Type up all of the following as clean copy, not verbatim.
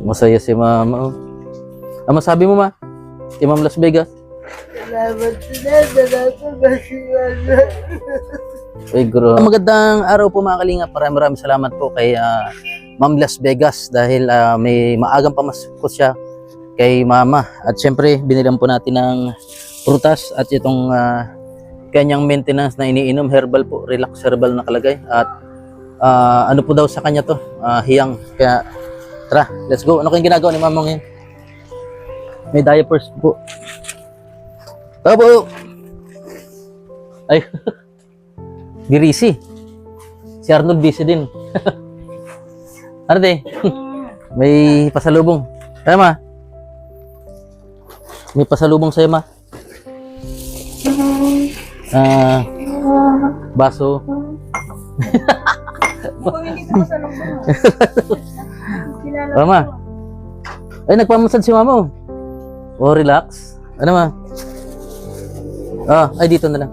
Masaya si Mama. Oh. Ano masabi mo, Ma? Kay Ma'am Las Vegas? Salamat sa kasiyanan. Uy, grabe. Magandang araw po mga kalingap. Maraming salamat po kay Ma'am Las Vegas dahil may maagang pamasko siya kay Mama. At syempre, binilan po natin ng prutas at itong kanyang maintenance na iniinom. Herbal po, relax herbal nakalagay. At ano po daw sa kanya to? Hiyang. Kaya tara, let's go. Ano kayong ginagawa ni Mama ngayon? May diapers po. Tabo! Ay, Girisi. Si Arnold busy din. Ano de? May pasalubong. Kaya Ma? May pasalubong sa'yo, Ma? Baso. Mama. Ay, nagpamassage si Mama. Oh, relax. Ano, Ma? Ay, dito na lang.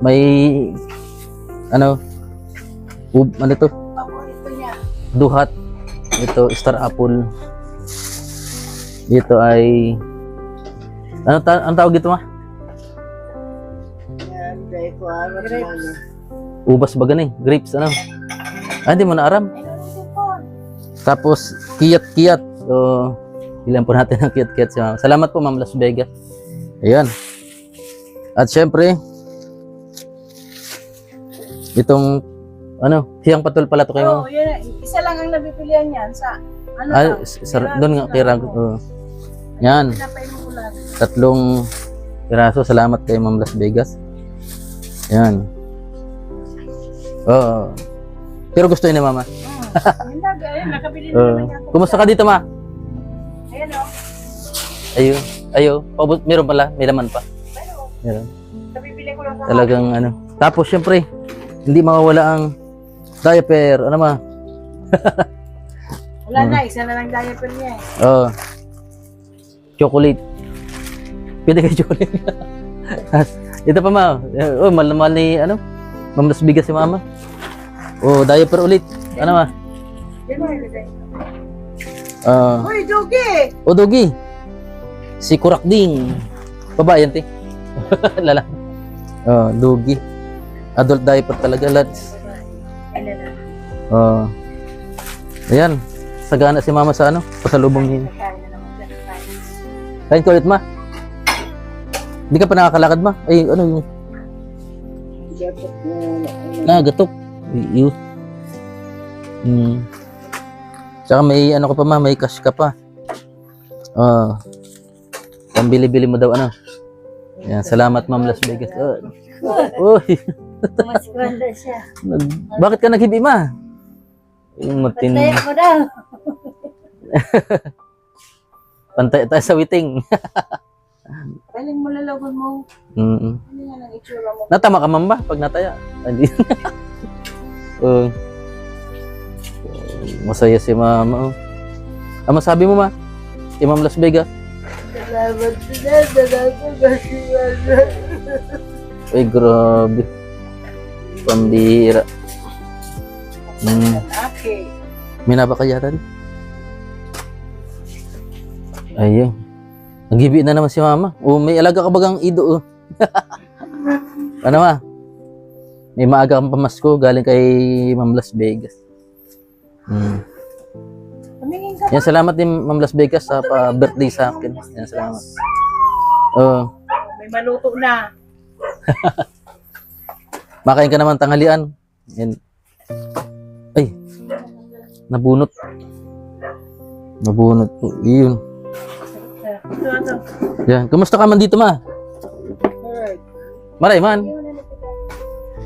May ano to? Duhat. Ito star apple. Dito ay ano tawag dito, Ma? Ubas ba ganun? Grapes ano? Hindi mo na aram. Tapos kiyat-kiyat. So ilan po natin ang kiyat-kiyat si Mama. Salamat po Ma'am Las Vegas. Ayan. At syempre itong hiyang patul pala to kayo. Oo, yun, isa lang ang nabipilihan niyan sa ano doon nga kay Rag. Yan. Tatlong piraso. Salamat kay Ma'am Las Vegas. Yan. Pero gusto niya ni Mama. Ayun, nakabili na naman niya. Kumusta ka dito, Ma? Ayan o. Ayo. Meron pala, may laman pa. Meron. Nabibili ko lang sa Talagang Tapos syempre, hindi mawawala ang diaper. Ano, Ma? wala na, isa na lang diaper niya eh. Chocolate. Pwede kayo chocolate. Ito pa, Ma. Mahal na mahal ni, Ma'am Las Vegas si Mama. Diaper ulit. Ano, Ma? Yan mo ilagay. Uy, Jogi! Dogi. Si Kurakding. Babae yan, te. Lala. Dogi. Adult diaper talaga, lads. Ayan. Sagana si Mama sa pasalubong niya. Kain ko ulit, Ma. Hindi ka pa nakakalakad, Ma. Ay, yung... gatok. Iyo. Tsaka may ka pa, Ma. May cash ka pa. Pambili-bili mo daw, Ayan, salamat, Ma'am Las Vegas. Uy. Mas grande siya. Bakit ka naghibi, Ma? Yung matin... Pantay mo daw. Pantay tayo sa witing. Paling mo lalagon mo. Ano nga lang itsura mo. Natama ka, Ma'am, ba? Pag nataya. Hindi. Masaya si Mama. Ano masabi mo, Ma? Kay Ma'am Las Vegas? Salamat sa kasiyanan. Ay, grabe. Pambira. Okay. May nabakayatan. Ayun. Naghibi na naman si Mama. May alaga ka bagang ido. Ano, Ma? May maaga kang pamasko galing kay Ma'am Las Vegas. Tumingin ka. Yan, salamat din Ma'am Las Vegas sa birthday sa akin. Yan, salamat. May maluto na. Makain ka naman tanghalian. Yan. Ay. Nabunot. Nabunot po. Iyon. Ito. Yan. Kumusta ka man dito, Ma? Alright. Maray man.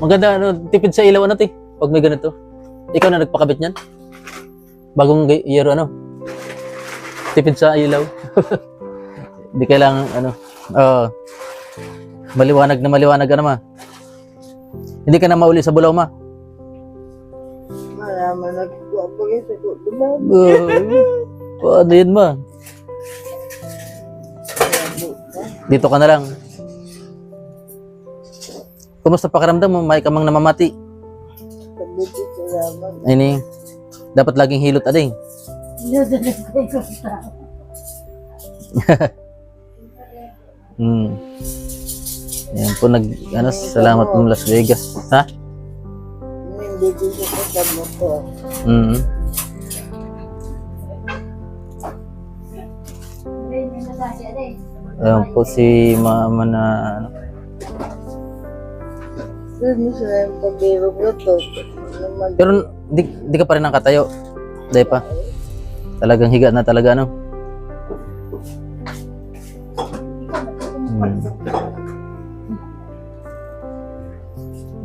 Maganda, tipid sa ilaw, te? Pag may ganito. Ikaw na nagpakabit niyan? Bagong year, tipid sa ilaw. Hindi kailangan, maliwanag, Ma. Hindi ka na mauli sa bulaw, Ma. Malaman nagkuha pa kayo sa kutulan. Paano yun, Ma? Dito ka na lang. Kumusta pakiramdam mo? May kamang namamati. Salamat. Ay, Dapat laging hilot ading. Hmm. Yan po salamat po Las Vegas. Ha? Hindi ko sa motor. Hmm. Ayan po si mama na ano. Doon sa pag-irog na to. Pero di ka pa rin nakatayo. Di pa. Talagang higa na talaga ano. Hmm.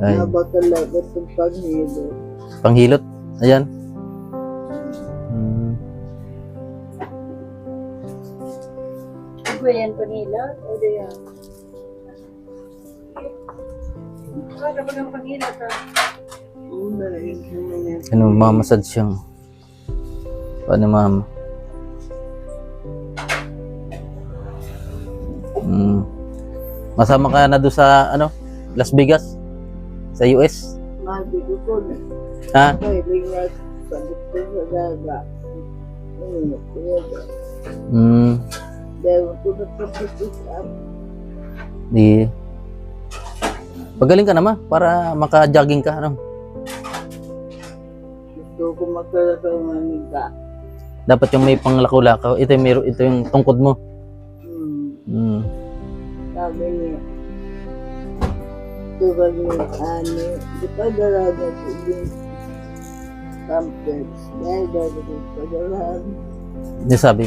Ay, Haba talaga itong paghilo. panghilot. Ayan. Hmm. Ba yan panila? O di yan? Wala ba ng panila ka? Ano, mamasad siyang. Paano mama? Hmm. Masama ka na doon sa ano, Las Vegas? Sa US? Mabi ko po na. Ha? Ay, lingat. Sabit ko sa daga. Ano, kuya. Hmm. Dahil ko na tapos up. Di. Pagaling ka naman para maka-jogging ka ano. Gusto ko magkalakaw ng maniga. Dapat yung may panglakaw-lakaw. Ito yung tungkod mo. Hmm. Sabi niya. Ito ba niya, di pa dalaga ko yung pampers. Dahil dalaga ko pa dalaga. Hindi sabi.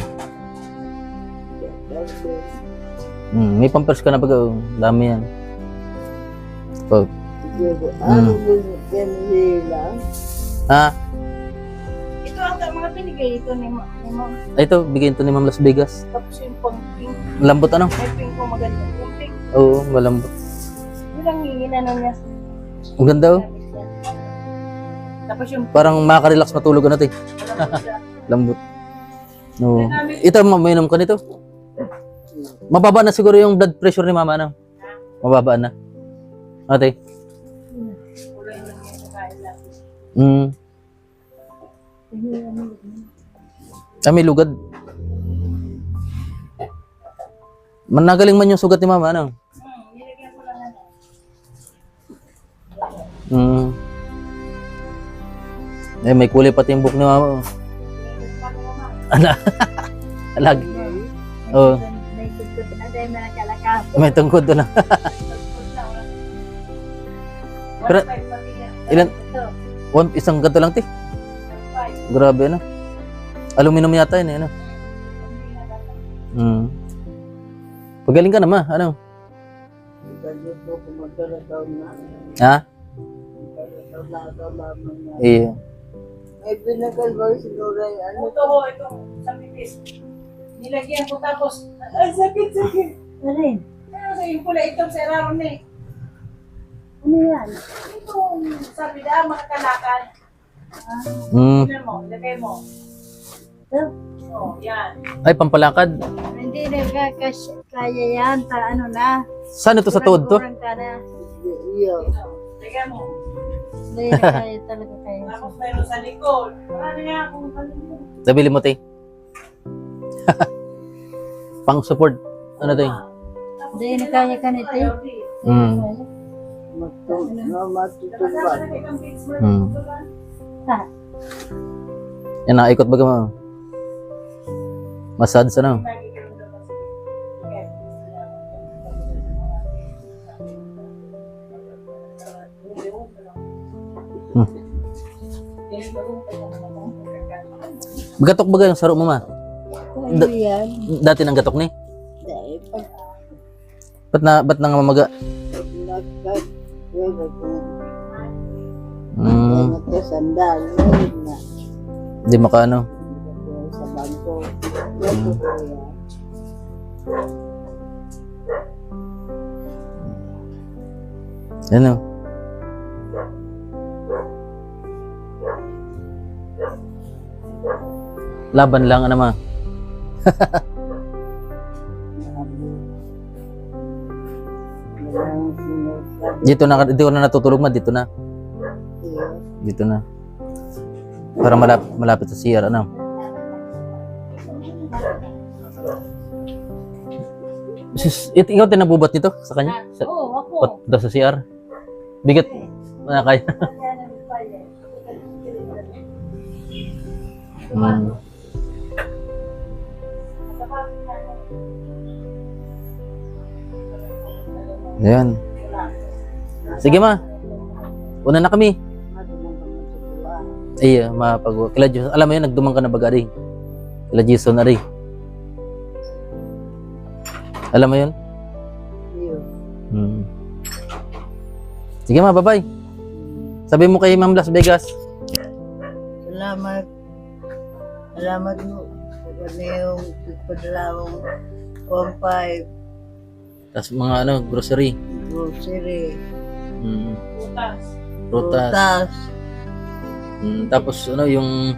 Pampers. May pampers ka na pag dami yan. Oh. Siguro, ano mo yan nila? Ha? Ito ang mga pinigay ito ni Ma'am. Ay, ito, bigyan to ni Ma'am Las Vegas. Tapos yung pang-pink. Lambot ano? May pink po maganda. Yung pink, Oo, malambot. ilang hinginan niya. Ang ganda oh. Tapos yung Parang makaka-relax matulog ano to eh. Lambot. No. Ito, mainom ka nito. Mababa na siguro yung blood pressure ni mama ano? Mababa na. Ate. kulay lang yung nakain lang. May lugad. Managaling man yung sugat ni mama ano? Nilagyan ko lang ano. May kulay pati yung buhok ni mama. Ala. Alag. Oo. May tugtog na dahil may nakalakap. May tungkod doon lang. Pero, ilan? Isang ganto lang, ti. Grabe, ano? Aluminum yata yun, ano? Pagaling ka naman, ano? Gusto ko magkalakaw na. Ha? Magkalakaw na ito lamang na. Eh, May pinakalbaw siguro yung ano. Ito, sa pipis. Nilagyan ko tapos, ay, sakit. Ano yun? Ano sa yung pula itong sa raron eh. Ano yan? Itong sabi na, makakalakad. Tignan mo, ilagay mo. Ito? Oo, yan. ay, pampalakad. Hindi na kaya yan, ano na. Saan ito sa tuod to? Kurang ka na. Iyo. Lagyan mo. Hindi na kaya talaga kaya. Tapos meron sa likod. Marami nga akong kalimutan. Nabili mo, ti. Pang support. Ano to eh? Hindi na kaya ka nito. Matutulban. Yan, nakaikot baga mo. Massage, ano? Gatok baga yung saro mo, ma? Ano yan? Dati nang gatok ni? Dahil pag Ba't nangamaga? nagkat, yun Hmm, nagkasandal, yun na. di makaano. Sa bangko. Yan po yan. Ano? Laban lang, ano ma? Dito na natutulog ma, dito na. Dito na. Para malapit sa CR, ano? Ikaw tinabubat nito sa kanya? Oo, ako. Punta sa CR? Bigat. Wala kaya. Hmm. Ayan. Sige ma. Una na kami. Ay, kila Jason. Alam mo yun, nagdumang ka na baga rin. Kila Jason na rin. Alam mo yun? Hmm. Sige ma, bye-bye. Sabi mo kay Ma'am Las Vegas. Salamat. Salamat mo. Ano yung padalawang 1.5 Tapos mga ano, grocery. grocery. Hmm. Prutas. Prutas. Tapos ano, yung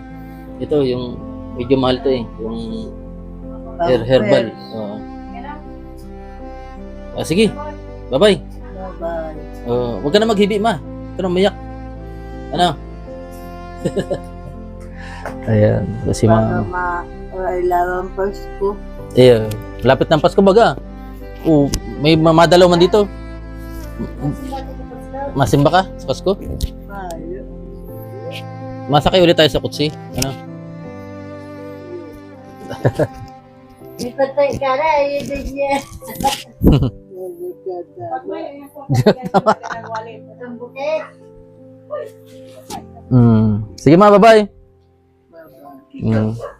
ito, yung medyo mahal to eh. Yung herbal. Oo. Sige. Bye-bye. Bye-bye. Huwag ka na maghibi ma. Huwag ka na umiyak. Ano? Ayan. Kasi Para mailangan Pasko. eh, lapit ng Pasko baga. May madalaw man dito. Masimba ka sa Pasko? Ay, Masakay ulit tayo sa kutsi. Ano? may patay ka na, yun din niya. Pag may yung bukit. Sige ma, bye-bye. Bye-bye.